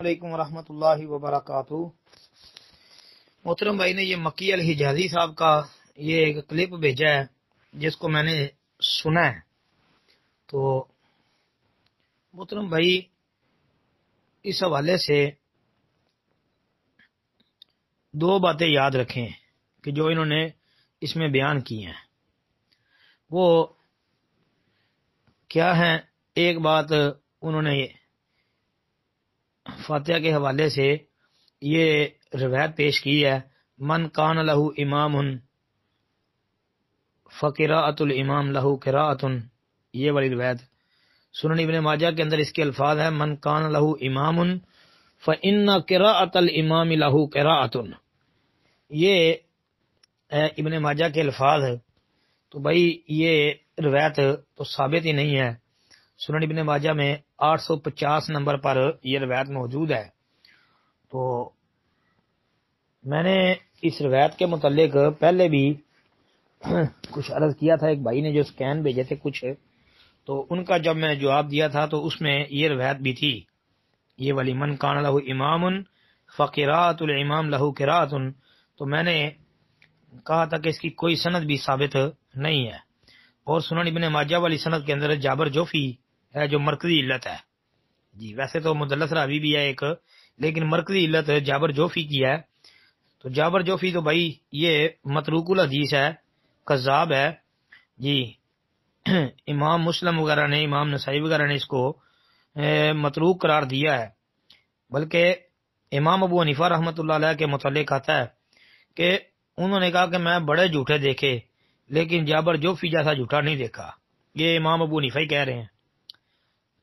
علیکم ورحمۃ اللہ وبرکاتہ۔ محترم بھائی نے یہ مکی الحجازی صاحب کا یہ ایک کلپ بھیجا ہے جس کو میں نے سنا ہے۔ تو محترم بھائی اس حوالے سے دو باتیں یاد رکھیں کہ جو انہوں نے اس میں بیان کی ہیں وہ کیا ہیں۔ ایک بات انہوں نے فاتحہ کے حوالے سے یہ روایت پیش کی ہے، من کان لہو امام فقراءۃ الامام لہو قراءۃ، یہ والی روایت سنن ابن ماجہ کے اندر اس کے الفاظ ہے من کان لہو امام فإن قراءۃ الامام لہو قراءۃ، یہ ابن ماجہ کے الفاظ ہے۔ تو بھائی یہ روایت تو ثابت ہی نہیں ہے۔ سنن ابن ماجہ میں 850 نمبر پر یہ روایت موجود ہے۔ تو میں نے اس روایت کے متعلق پہلے بھی کچھ عرض کیا تھا، ایک بھائی نے جو سکین بھیجے تھے کچھ، تو ان کا جب میں جواب دیا تھا تو اس میں یہ روایت بھی تھی، یہ والی من کان لہو امام فقراءۃ الامام لہو قراءۃ۔ تو میں نے کہا تھا کہ اس کی کوئی سند بھی ثابت نہیں ہے، اور سنن ابن ماجہ والی سند کے اندر جابر جوفی ہے جو مرکزی علت ہے۔ جی ویسے تو مدلس راوی بھی ہے ایک، لیکن مرکزی علت جابر جوفی کی ہے۔ تو جابر جوفی تو بھائی یہ متروک الحدیث ہے، کذاب ہے جی۔ امام مسلم وغیرہ نے، امام نسائی وغیرہ نے اس کو متروک قرار دیا ہے، بلکہ امام ابو حنیفہ رحمۃ اللہ علیہ کے متعلق آتا ہے کہ انہوں نے کہا کہ میں بڑے جھوٹے دیکھے لیکن جابر جوفی جیسا جھوٹا نہیں دیکھا۔ یہ امام ابو حنیفہ ہی کہہ رہے ہیں۔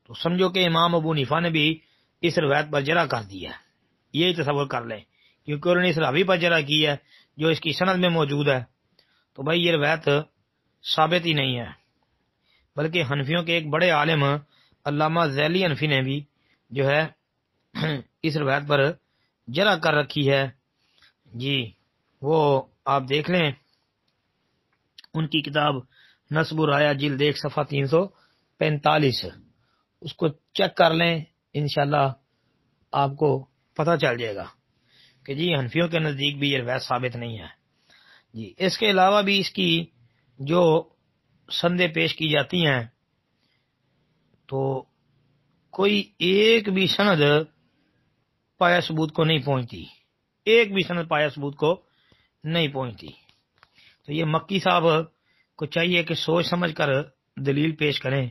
تو سمجھو کہ امام ابو حنیفہ نے بھی اس روایت پر جرح کر دیا ہے، یہی تصور کر لیں، کیونکہ انہوں نے اس راوی پر جرح کی ہے جو اس کی سند میں موجود ہے۔ تو بھائی یہ روایت ثابت ہی نہیں ہے، بلکہ حنفیوں کے ایک بڑے عالم علامہ ذیلی حنفی نے بھی جو ہے اس روایت پر جرح کر رکھی ہے جی۔ وہ آپ دیکھ لیں ان کی کتاب نصب الرایا جلد 1 صفحہ 345، اس کو چیک کر لیں، انشاءاللہ آپ کو پتہ چل جائے گا کہ جی حنفیوں کے نزدیک بھی یہ روایت ثابت نہیں ہے جی۔ اس کے علاوہ بھی اس کی جو سندیں پیش کی جاتی ہیں تو کوئی ایک بھی سند پایہ ثبوت کو نہیں پہنچتی، ایک بھی سند پایہ ثبوت کو نہیں پہنچتی۔ تو یہ مکی صاحب کو چاہیے کہ سوچ سمجھ کر دلیل پیش کریں۔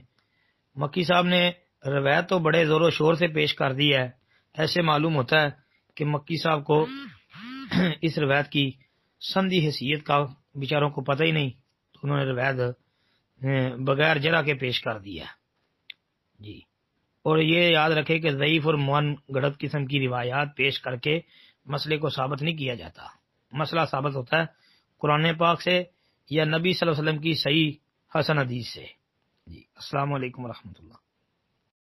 مکی صاحب نے روایت تو بڑے زور و شور سے پیش کر دی ہے، ایسے معلوم ہوتا ہے کہ مکی صاحب کو اس روایت کی سندی حیثیت کا بیچاروں کو پتہ ہی نہیں، تو انہوں نے روایت بغیر جرح کے پیش کر دی ہے جی۔ اور یہ یاد رکھے کہ ضعیف اور من گڑھت قسم کی روایات پیش کر کے مسئلے کو ثابت نہیں کیا جاتا، مسئلہ ثابت ہوتا ہے قرآن پاک سے یا نبی صلی اللہ علیہ وسلم کی صحیح حسن حدیث سے جی۔ السلام علیکم ورحمۃ اللہ۔